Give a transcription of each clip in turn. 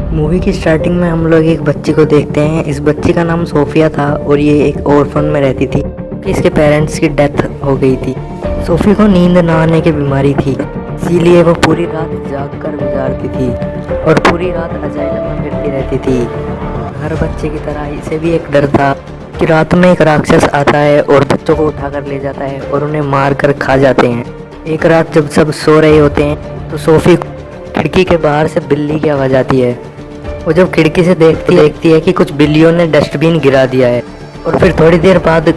Movie की starting में हम लोग एक बच्ची को देखते हैं। इस बच्ची का नाम सोफिया था और ये एक ऑर्फन में रहती थी कि इसके पेरेंट्स की डेथ हो गई थी। सोफी को नींद न आने की बीमारी थी, इसीलिए वो पूरी रात जाग कर गुजारती थी और पूरी रात अजाइलम में फिरती रहती थी। हर बच्चे की तरह इसे भी एक डर था कि रात में एक राक्षस आता है और बच्चों को उठा कर ले जाता है और उन्हें मार कर खा जाते हैं। एक रात जब सब सो रहे होते हैं तो सोफी खिड़की के बाहर से बिल्ली की आवाज़ आती है। वो जब खिड़की से देखती है कि कुछ बिल्लियों ने डस्टबिन गिरा दिया है और फिर थोड़ी देर बाद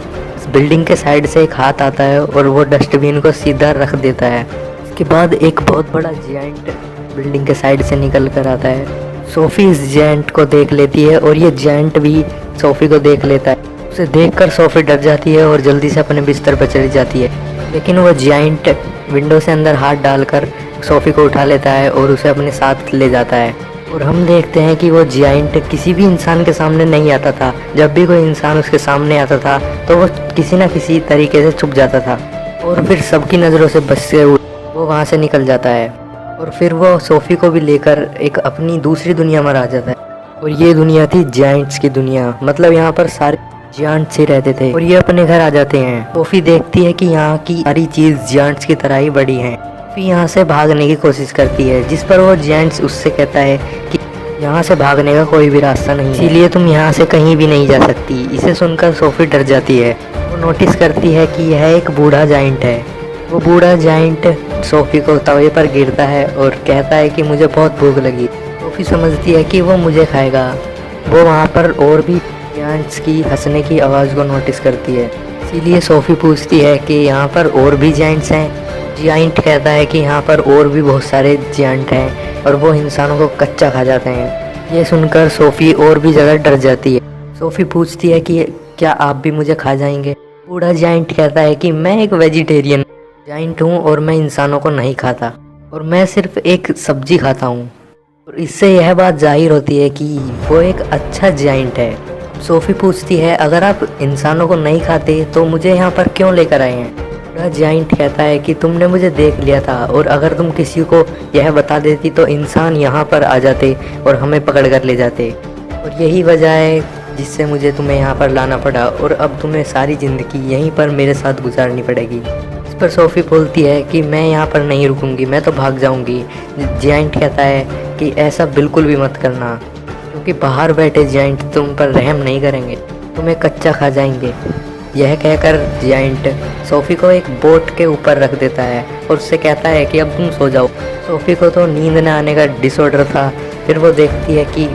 बिल्डिंग के साइड से एक हाथ आता है और वो डस्टबिन को सीधा रख देता है। उसके बाद एक बहुत बड़ा जायंट बिल्डिंग के साइड से निकल कर आता है। सोफ़ी इस जायंट को देख लेती है और ये जायंट भी सोफ़ी को देख लेता है। उसे देखकर सोफ़ी डर जाती है और जल्दी से अपने बिस्तर पर चली जाती है, लेकिन वो जायंट विंडो से अंदर हाथ डालकर सोफ़ी को उठा लेता है और उसे अपने साथ ले जाता है। और हम देखते हैं कि वो जायंट किसी भी इंसान के सामने नहीं आता था। जब भी कोई इंसान उसके सामने आता था तो वो किसी न किसी तरीके से छुप जाता था और फिर सबकी नज़रों से बचते हुए वो वहाँ से निकल जाता है। और फिर वो सोफ़ी को भी लेकर एक अपनी दूसरी दुनिया में आ जाता है और ये दुनिया थी जायंट्स की दुनिया। मतलब यहाँ पर सारे जायंट्स ही रहते थे और ये अपने घर आ जाते हैं। सोफ़ी देखती है कि यहाँ की सारी चीज़ जायंट्स की तरह ही बड़ी हैं। सोफ़ी यहाँ से भागने की कोशिश करती है, जिस पर वो जायंट्स उससे कहता है कि यहाँ से भागने का कोई भी रास्ता नहीं है, इसीलिए तुम यहाँ से कहीं भी नहीं जा सकती। इसे सुनकर सोफ़ी डर जाती है। वो नोटिस करती है कि यह एक बूढ़ा जायंट है। वो बूढ़ा जायंट सोफ़ी को तवे पर गिरता है और कहता है कि मुझे बहुत भूख लगी। सोफ़ी समझती है कि वो मुझे खाएगा। वो वहाँ पर और भी जायंट्स की हंसने की आवाज़ को नोटिस करती है, इसीलिए सोफ़ी पूछती है कि यहाँ पर और भी जायंट्स हैं। जायंट कहता है कि यहाँ पर और भी बहुत सारे जायंट हैं और वो इंसानों को कच्चा खा जाते हैं। ये सुनकर सोफ़ी और भी ज़्यादा डर जाती है। सोफ़ी पूछती है कि क्या आप भी मुझे खा जाएंगे। बूढ़ा जायंट कहता है कि मैं एक वेजिटेरियन जायंट हूँ और मैं इंसानों को नहीं खाता और मैं सिर्फ एक सब्जी खाता हूँ। और इससे यह बात जाहिर होती है कि वो एक अच्छा जायंट है। सोफ़ी पूछती है अगर आप इंसानों को नहीं खाते तो मुझे यहाँ पर क्यों लेकर आए हैं। बूढ़ा जायंट कहता है कि तुमने मुझे देख लिया था और अगर तुम किसी को यह बता देती तो इंसान यहाँ पर आ जाते और हमें पकड़ कर ले जाते, और यही वजह है जिससे मुझे तुम्हें यहाँ पर लाना पड़ा और अब तुम्हें सारी ज़िंदगी यहीं पर मेरे साथ गुजारनी पड़ेगी। इस पर सोफ़ी बोलती है कि मैं यहाँ पर नहीं रुकूंगी, मैं तो भाग जाऊँगी। जायंट कहता है कि ऐसा बिल्कुल भी मत करना, क्योंकि बाहर बैठे जायंट तुम पर रहम नहीं करेंगे, तुम्हें कच्चा खा जाएंगे। यह कहकर जायंट सोफ़ी को एक बोट के ऊपर रख देता है और उससे कहता है कि अब तुम सो जाओ। सोफ़ी को तो नींद न आने का डिसऑर्डर था। फिर वो देखती है कि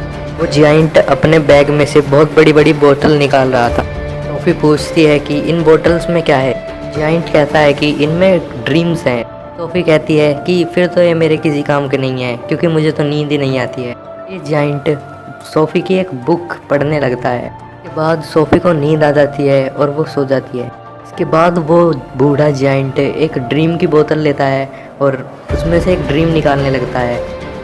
वो जायंट अपने बैग में से बहुत बड़ी बड़ी बोतल निकाल रहा था। सोफ़ी पूछती है कि इन बोतल्स में क्या है। जायंट कहता है कि इनमें ड्रीम्स हैं। सोफ़ी कहती है कि फिर तो ये मेरे किसी काम के नहीं है, क्योंकि मुझे तो नींद ही नहीं आती है। ये जायंट सोफ़ी की एक बुक पढ़ने लगता है। इसके बाद सोफ़ी को नींद आ जाती है और वो सो जाती है। इसके बाद वो बूढ़ा जायंट एक ड्रीम की बोतल लेता है और उसमें से एक ड्रीम निकालने लगता है।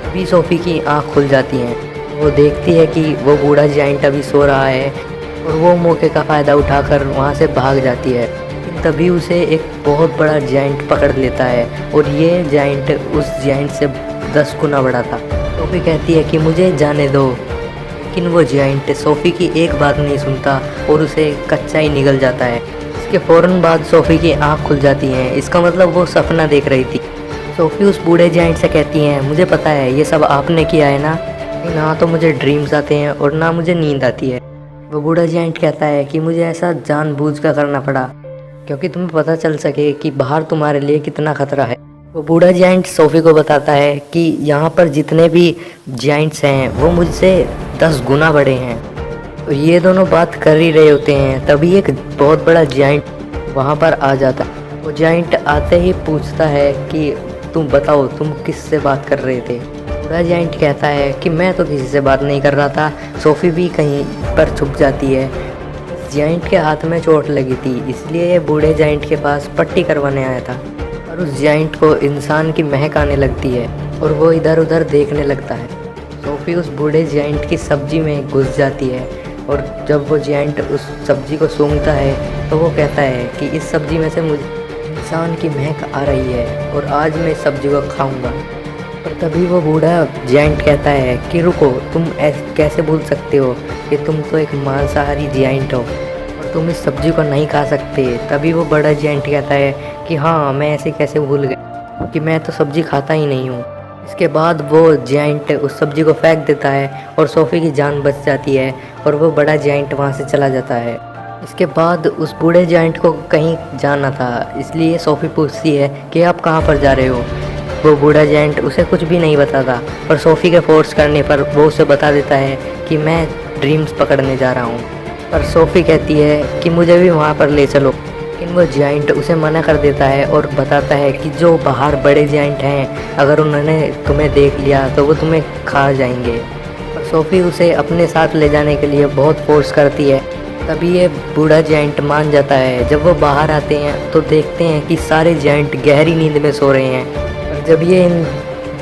अभी सोफ़ी की आँख खुल जाती है। वो देखती है कि वो बूढ़ा जायंट अभी सो रहा है और वो मौके का फ़ायदा उठाकर वहाँ से भाग जाती है। लेकिन तभी उसे एक बहुत बड़ा जायंट पकड़ लेता है और ये जायंट उस जायंट से 10 गुना बड़ा था। सोफ़ी कहती है कि मुझे जाने दो, लेकिन वो जायंट सोफ़ी की एक बात नहीं सुनता और उसे कच्चा ही निगल जाता है। इसके फ़ौरन बाद सोफ़ी की आँख खुल जाती है। इसका मतलब वो सपना देख रही थी। सोफ़ी उस बूढ़े जायंट से कहती है मुझे पता है ये सब आपने किया है ना, ना तो मुझे ड्रीम्स आते हैं और ना मुझे नींद आती है। वो बूढ़ा जायंट कहता है कि मुझे ऐसा जानबूझ कर करना पड़ा क्योंकि तुम्हें पता चल सके कि बाहर तुम्हारे लिए कितना खतरा है। वो बूढ़ा जायंट सोफ़ी को बताता है कि यहाँ पर जितने भी जायंट्स हैं वो मुझसे 10 गुना बड़े हैं। तो ये दोनों बात कर ही रहे होते हैं, तभी एक बहुत बड़ा जायंट वहाँ पर आ जाता है। वो जायंट आते ही पूछता है कि तुम बताओ तुम किससे बात कर रहे थे। बूढ़ा जायंट कहता है कि मैं तो किसी से बात नहीं कर रहा था। सोफ़ी भी कहीं पर छुप जाती है। जायंट के हाथ में चोट लगी थी, इसलिए ये बूढ़े जायंट के पास पट्टी करवाने आया था। और उस जायंट को इंसान की महक आने लगती है और वो इधर उधर देखने लगता है। सोफ़ी उस बूढ़े जायंट की सब्जी में घुस जाती है और जब वो जायंट उस सब्जी को सूंघता है तो वो कहता है कि इस सब्जी में से मुझे इंसान की महक आ रही है और आज मैं इस सब्जी को खाऊंगा। और तभी वो बूढ़ा जायंट कहता है कि रुको, तुम ऐसे कैसे भूल सकते हो कि तुम तो एक मांसाहारी जायंट हो और तुम इस सब्जी को नहीं खा सकते। तभी वो बड़ा जायंट कहता है कि हाँ, मैं ऐसे कैसे भूल गया कि मैं तो सब्जी खाता ही नहीं हूँ। इसके बाद वो जायंट उस सब्जी को फेंक देता है और सोफ़ी की जान बच जाती है और वो बड़ा जायंट वहाँ से चला जाता है। इसके बाद उस बूढ़े जायंट को कहीं जाना था, इसलिए सोफ़ी पूछती है कि आप कहाँ पर जा रहे हो। वो बूढ़ा जायंट उसे कुछ भी नहीं बताता, पर सोफ़ी के फोर्स करने पर वो उसे बता देता है कि मैं ड्रीम्स पकड़ने जा रहा हूँ। पर सोफ़ी कहती है कि मुझे भी वहाँ पर ले चलो, लेकिन वो जायंट उसे मना कर देता है और बताता है कि जो बाहर बड़े जायंट हैं, अगर उन्होंने तुम्हें देख लिया तो वो तुम्हें खा जाएंगे। पर सोफ़ी उसे अपने साथ ले जाने के लिए बहुत फोर्स करती है। तभी ये बूढ़ा जायंट मान जाता है। जब वो बाहर आते हैं तो देखते हैं कि सारे जायंट गहरी नींद में सो रहे हैं। जब ये इन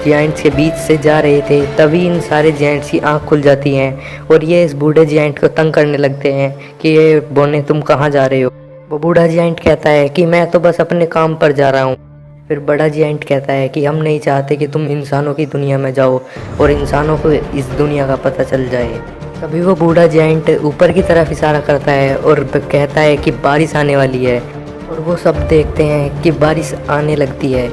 जायंट्स के बीच से जा रहे थे तभी इन सारे जायंट्स की आंख खुल जाती हैं और ये इस बूढ़े जायंट को तंग करने लगते हैं कि ये बोने, तुम कहाँ जा रहे हो। वो बूढ़ा जायंट कहता है कि मैं तो बस अपने काम पर जा रहा हूँ। फिर बड़ा जायंट कहता है कि हम नहीं चाहते कि तुम इंसानों की दुनिया में जाओ और इंसानों को इस दुनिया का पता चल जाए। तभी वो बूढ़ा जायंट ऊपर की तरफ इशारा करता है और कहता है कि बारिश आने वाली है और वो सब देखते हैं कि बारिश आने लगती है।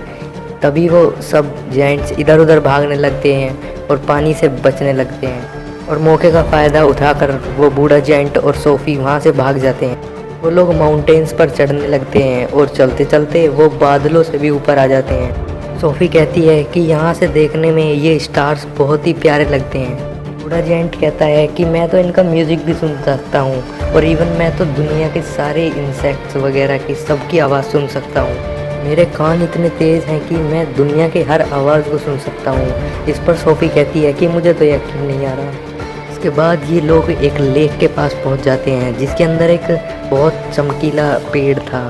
तभी वो सब जायंट्स इधर उधर भागने लगते हैं और पानी से बचने लगते हैं और मौके का फ़ायदा उठाकर वो बूढ़ा जायंट और सोफ़ी वहाँ से भाग जाते हैं। वो लोग माउंटेन्स पर चढ़ने लगते हैं और चलते चलते वो बादलों से भी ऊपर आ जाते हैं। सोफ़ी कहती है कि यहाँ से देखने में ये स्टार्स बहुत ही प्यारे लगते हैं। बूढ़ा जायंट कहता है कि मैं तो इनका म्यूज़िक भी सुन सकता हूँ और इवन मैं तो दुनिया के सारे इंसेक्ट्स वगैरह की सबकी आवाज़ सुन सकता हूँ। मेरे कान इतने तेज़ हैं कि मैं दुनिया के हर आवाज़ को सुन सकता हूँ। इस पर सोफ़ी कहती है कि मुझे तो यकीन नहीं आ रहा। इसके बाद ये लोग एक लेक के पास पहुँच जाते हैं जिसके अंदर एक बहुत चमकीला पेड़ था।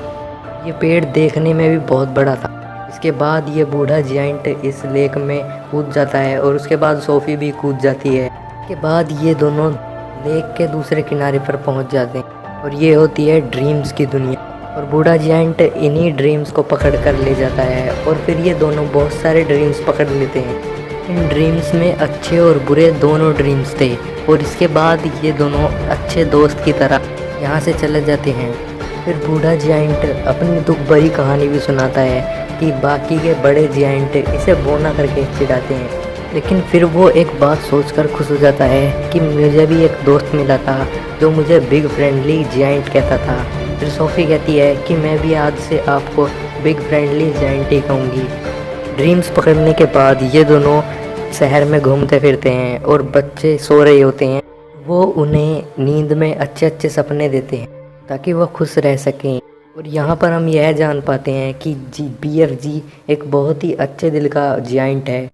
ये पेड़ देखने में भी बहुत बड़ा था। इसके बाद ये बूढ़ा जायंट इस लेक में कूद जाता है और उसके बाद सोफ़ी भी कूद जाती है। इसके बाद ये दोनों लेक के दूसरे किनारे पर पहुँच जाते हैं और ये होती है ड्रीम्स की दुनिया। और बूढ़ा जायंट इन्हीं ड्रीम्स को पकड़ कर ले जाता है और फिर ये दोनों बहुत सारे ड्रीम्स पकड़ लेते हैं। इन ड्रीम्स में अच्छे और बुरे दोनों ड्रीम्स थे और इसके बाद ये दोनों अच्छे दोस्त की तरह यहाँ से चले जाते हैं। फिर बूढ़ा जायंट अपनी दुख भरी कहानी भी सुनाता है कि बाकी के बड़े जायंट इसे बोना करके चिढ़ाते हैं, लेकिन फिर वो एक बात सोचकर खुश हो जाता है कि मुझे भी एक दोस्त मिला था जो मुझे बिग फ्रेंडली जायंट कहता था। फिर सोफ़ी कहती है कि मैं भी आज से आपको बिग फ्रेंडली जायंट ही कहूँगी। ड्रीम्स पकड़ने के बाद ये दोनों शहर में घूमते फिरते हैं और बच्चे सो रहे होते हैं। वो उन्हें नींद में अच्छे अच्छे सपने देते हैं ताकि वो खुश रह सकें। और यहाँ पर हम यह जान पाते हैं कि BFG एक बहुत ही अच्छे दिल का जायंट है।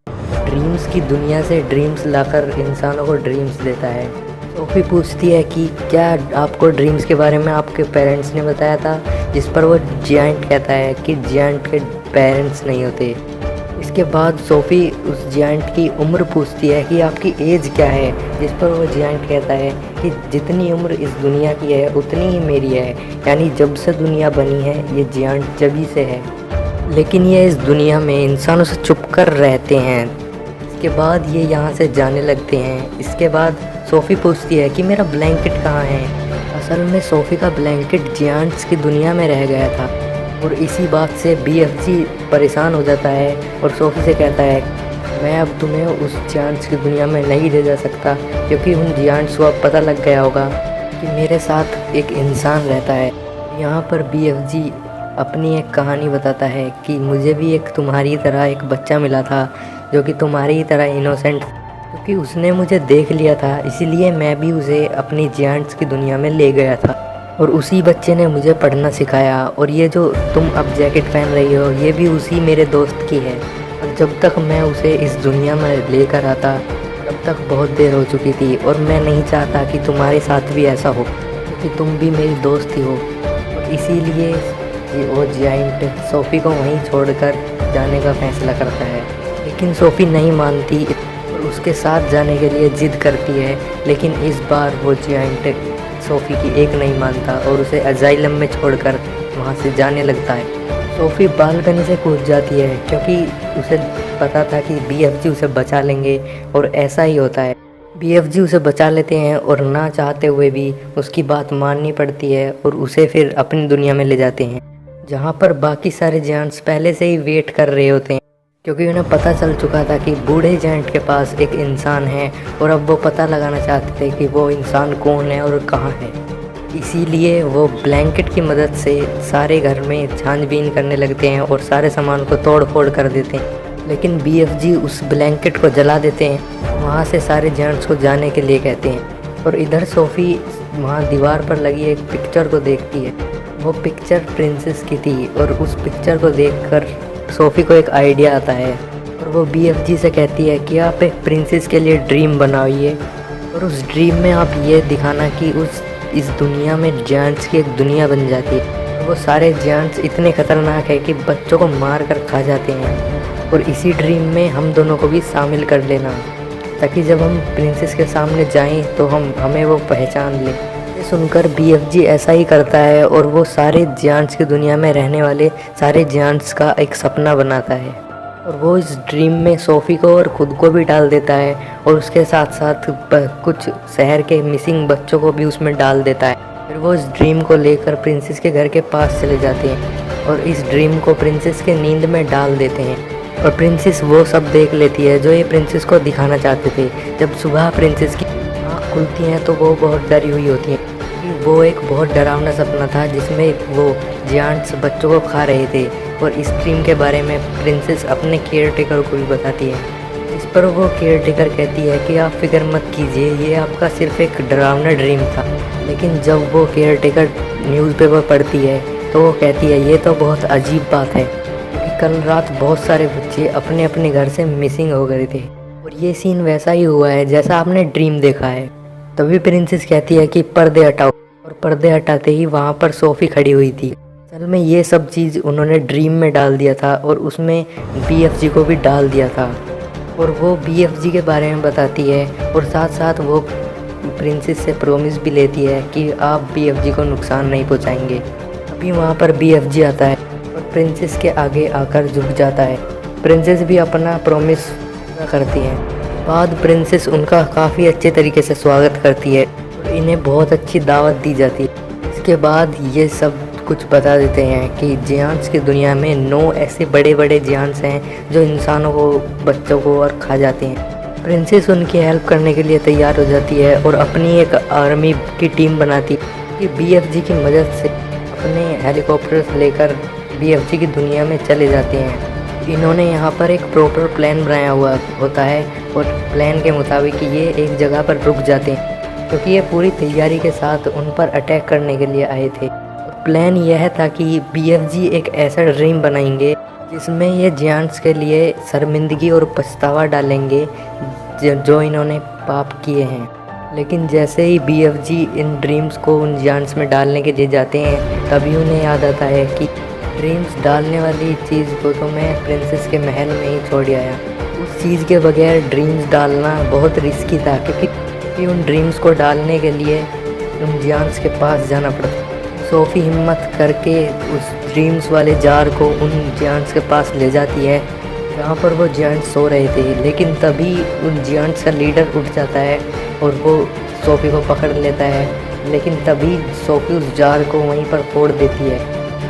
ड्रीम्स की दुनिया से ड्रीम्स लाकर इंसानों को ड्रीम्स देता है। सोफ़ी पूछती है कि क्या आपको ड्रीम्स के बारे में आपके पेरेंट्स ने बताया था, जिस पर वो जायंट कहता है कि जायंट के पेरेंट्स नहीं होते। इसके बाद सोफ़ी उस जायंट की उम्र पूछती है कि आपकी एज क्या है, जिस पर वो जायंट कहता है कि जितनी उम्र इस दुनिया की है उतनी ही मेरी है, यानी जब से दुनिया बनी है ये जायंट जभी से है, लेकिन ये इस दुनिया में इंसानों से छुप कर रहते हैं। इसके बाद ये यहाँ से जाने लगते हैं। इसके बाद सोफ़ी पूछती है कि मेरा ब्लैंकेट कहाँ है। असल में सोफ़ी का ब्लैंकेट जायंट्स की दुनिया में रह गया था और इसी बात से BFG परेशान हो जाता है और सोफ़ी से कहता है मैं अब तुम्हें उस जायंट्स की दुनिया में नहीं ले जा सकता, क्योंकि उन जायंट्स को अब पता लग गया होगा कि मेरे साथ एक इंसान रहता है। यहाँ पर BFG अपनी एक कहानी बताता है कि मुझे भी एक तुम्हारी तरह एक बच्चा मिला था जो कि तुम्हारी तरह इनोसेंट, क्योंकि उसने मुझे देख लिया था, इसीलिए मैं भी उसे अपनी जायंट्स की दुनिया में ले गया था और उसी बच्चे ने मुझे पढ़ना सिखाया। और ये जो तुम अब जैकेट पहन रही हो ये भी उसी मेरे दोस्त की है। और जब तक मैं उसे इस दुनिया में लेकर आता तब तक बहुत देर हो चुकी थी और मैं नहीं चाहता कि तुम्हारे साथ भी ऐसा हो, क्योंकि तुम भी मेरी दोस्त ही हो। और इसीलिए वो जायंट सोफ़ी को वहीं छोड़कर जाने का फैसला करता है, लेकिन सोफ़ी नहीं मानती और उसके साथ जाने के लिए ज़िद करती है। लेकिन इस बार वो जायंट सोफ़ी की एक नहीं मानता और उसे अजाइलम में छोड़कर वहाँ से जाने लगता है। सोफ़ी बालकनी से कूद जाती है क्योंकि उसे पता था कि बीएफजी उसे बचा लेंगे, और ऐसा ही होता है। बीएफजी उसे बचा लेते हैं और ना चाहते हुए भी उसकी बात माननी पड़ती है और उसे फिर अपनी दुनिया में ले जाते हैं, जहाँ पर बाकी सारे जायंट्स पहले से ही वेट कर रहे होते हैं, क्योंकि उन्हें पता चल चुका था कि बूढ़े जायंट के पास एक इंसान है और अब वो पता लगाना चाहते थे कि वो इंसान कौन है और कहाँ है। इसीलिए वो ब्लैंकेट की मदद से सारे घर में छानबीन करने लगते हैं और सारे सामान को तोड़ फोड़ कर देते हैं। लेकिन बीएफजी उस ब्लैंकेट को जला देते हैं, वहाँ से सारे जायंट्स को जाने के लिए कहते हैं। और इधर सोफ़ी वहाँ दीवार पर लगी एक पिक्चर को देखती है। वो पिक्चर प्रिंसेस की थी और उस पिक्चर को देखकर सोफ़ी को एक आइडिया आता है और वो बीएफजी से कहती है कि आप एक प्रिंसेस के लिए ड्रीम बनाइए और उस ड्रीम में आप ये दिखाना कि इस दुनिया में जायंट्स की एक दुनिया बन जाती है। वो सारे जायंट्स इतने खतरनाक है कि बच्चों को मार कर खा जाते हैं, और इसी ड्रीम में हम दोनों को भी शामिल कर लेना, ताकि जब हम प्रिंसेस के सामने जाएं तो हमें वो पहचान लें। ये सुनकर बीएफजी ऐसा ही करता है और वो सारे जायंट्स की दुनिया में रहने वाले सारे जायंट्स का एक सपना बनाता है, और वो इस ड्रीम में सोफ़ी को और ख़ुद को भी डाल देता है और उसके साथ साथ कुछ शहर के मिसिंग बच्चों को भी उसमें डाल देता है। फिर वो इस ड्रीम को लेकर प्रिंसेस के घर के पास चले जाते हैं और इस ड्रीम को प्रिंसेस के नींद में डाल देते हैं, और प्रिंसेस वो सब देख लेती है जो ये प्रिंसेस को दिखाना चाहते थे। जब सुबह प्रिंसेस की आँख खुलती हैं तो वो बहुत डरी हुई होती है, कि वो एक बहुत डरावना सपना था जिसमें वो जायंट्स बच्चों को खा रहे थे। और इस ड्रीम के बारे में प्रिंसेस अपने केयर टेकर को भी बताती है, इस पर वो केयर टेकर कहती है कि आप फिक्र मत कीजिए, ये आपका सिर्फ एक डरावना ड्रीम था। लेकिन जब वो केयर टेकर न्यूज़पेपर पढ़ती है तो वो कहती है ये तो बहुत अजीब बात है, क्योंकि कल रात बहुत सारे बच्चे अपने अपने घर से मिसिंग हो गए थे और ये सीन वैसा ही हुआ है जैसा आपने ड्रीम देखा है। तभी प्रिंसेस कहती है कि पर्दे हटाओ, और पर्दे हटाते ही वहाँ पर सोफ़ी खड़ी हुई थी। असल में ये सब चीज़ उन्होंने ड्रीम में डाल दिया था और उसमें बीएफजी को भी डाल दिया था, और वो बीएफजी के बारे में बताती है और साथ साथ वो प्रिंसेस से प्रॉमिस भी लेती है कि आप बीएफजी को नुकसान नहीं पहुंचाएंगे। अभी वहाँ पर बीएफजी आता है और प्रिंसेस के आगे आकर झुक जाता है। प्रिंसेस भी अपना प्रॉमिस पूरा करती है। बाद प्रिंसेस उनका काफ़ी अच्छे तरीके से स्वागत करती है और इन्हें बहुत अच्छी दावत दी जाती है। इसके बाद ये सब कुछ बता देते हैं कि जायंट्स की दुनिया में 9 ऐसे बड़े बड़े जायंट्स हैं जो इंसानों को, बच्चों को और खा जाते हैं। प्रिंसेस उनकी हेल्प करने के लिए तैयार हो जाती है और अपनी एक आर्मी की टीम बनाती है कि बीएफजी की मदद से अपने हेलीकॉप्टर्स लेकर बीएफजी की दुनिया में चले जाते हैं। इन्होंने यहाँ पर एक प्रॉपर प्लान बनाया हुआ होता है और प्लान के मुताबिक ये एक जगह पर रुक जाते हैं, क्योंकि ये पूरी तैयारी के साथ उन पर अटैक करने के लिए आए थे। प्लान यह था कि बीएफजी एक ऐसा ड्रीम बनाएंगे जिसमें ये जायंट्स के लिए शर्मिंदगी और पछतावा डालेंगे जो इन्होंने पाप किए हैं। लेकिन जैसे ही बीएफजी इन ड्रीम्स को उन जायंट्स में डालने के लिए जाते हैं, तभी उन्हें याद आता है कि ड्रीम्स डालने वाली चीज़ को तो मैं प्रिंसेस के महल में ही छोड़ आया। उस चीज़ के बगैर ड्रीम्स डालना बहुत रिस्की था, क्योंकि उन ड्रीम्स को डालने के लिए उन जायंट्स के पास जाना पड़ता। सोफ़ी हिम्मत करके उस ड्रीम्स वाले जार को उन जायंट्स के पास ले जाती है जहाँ पर वो जायंट्स सो रहे थे। लेकिन तभी उन जायंट्स का लीडर उठ जाता है और वो सोफ़ी को पकड़ लेता है, लेकिन तभी सोफ़ी उस जार को वहीं पर फोड़ देती है।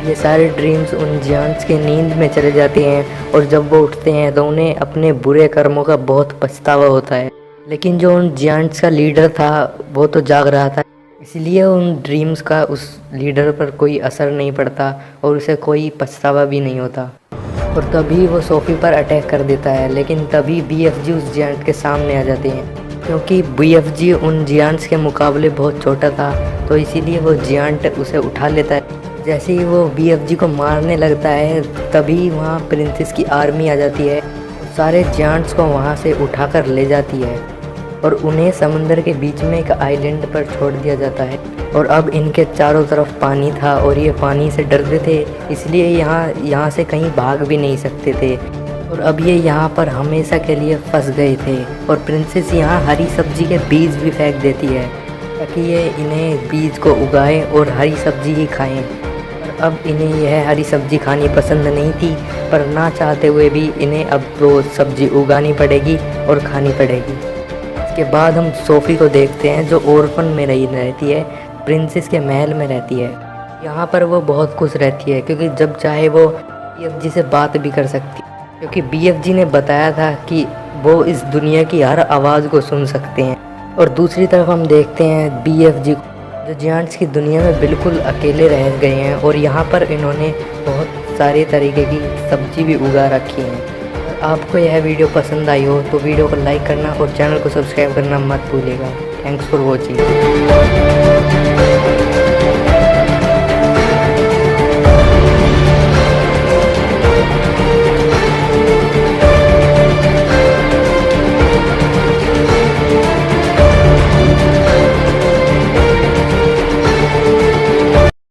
ये सारे ड्रीम्स उन जायंट्स के नींद में चले जाते हैं और जब वो उठते हैं तो उन्हें अपने बुरे कर्मों का बहुत पछतावा होता है। लेकिन जो उन जायंट्स का लीडर था वो तो जाग रहा था, इसलिए उन ड्रीम्स का उस लीडर पर कोई असर नहीं पड़ता और उसे कोई पछतावा भी नहीं होता। और तभी वो सोफ़ी पर अटैक कर देता है, लेकिन तभी बीएफजी उस जायंट के सामने आ जाते हैं। क्योंकि बीएफजी उन जायंट्स के मुकाबले बहुत छोटा था, तो इसीलिए वो जायंट उसे उठा लेता है। जैसे ही वो बीएफजी को मारने लगता है, तभी वहाँ प्रिंसेस की आर्मी आ जाती है, सारे जायंट्स को वहाँ से उठाकर ले जाती है और उन्हें समंदर के बीच में एक आइलैंड पर छोड़ दिया जाता है। और अब इनके चारों तरफ पानी था और ये पानी से डरते थे, इसलिए यहाँ से कहीं भाग भी नहीं सकते थे। और अब ये यहाँ पर हमेशा के लिए फंस गए थे। और प्रिंसेस यहाँ हरी सब्जी के बीज भी फेंक देती है ताकि ये इन्हें बीज को उगाएं और हरी सब्जी ही खाएं। अब इन्हें यह हरी सब्जी खानी पसंद नहीं थी, पर ना चाहते हुए भी इन्हें अब वो सब्जी उगानी पड़ेगी और खानी पड़ेगी। इसके बाद हम सोफ़ी को देखते हैं, जो ओरफन में रहती है, प्रिंसेस के महल में रहती है। यहाँ पर वो बहुत खुश रहती है क्योंकि जब चाहे वो BFG से बात भी कर सकती है, क्योंकि BFG ने बताया था कि वो इस दुनिया की हर आवाज़ को सुन सकते हैं। और दूसरी तरफ हम देखते हैं BFG को, जो जायंट्स की दुनिया में बिल्कुल अकेले रह गए हैं और यहाँ पर इन्होंने बहुत सारे तरीके की सब्जी भी उगा रखी है। अगर आपको यह वीडियो पसंद आई हो तो वीडियो को लाइक करना और चैनल को सब्सक्राइब करना मत भूलिएगा। Thanks for watching.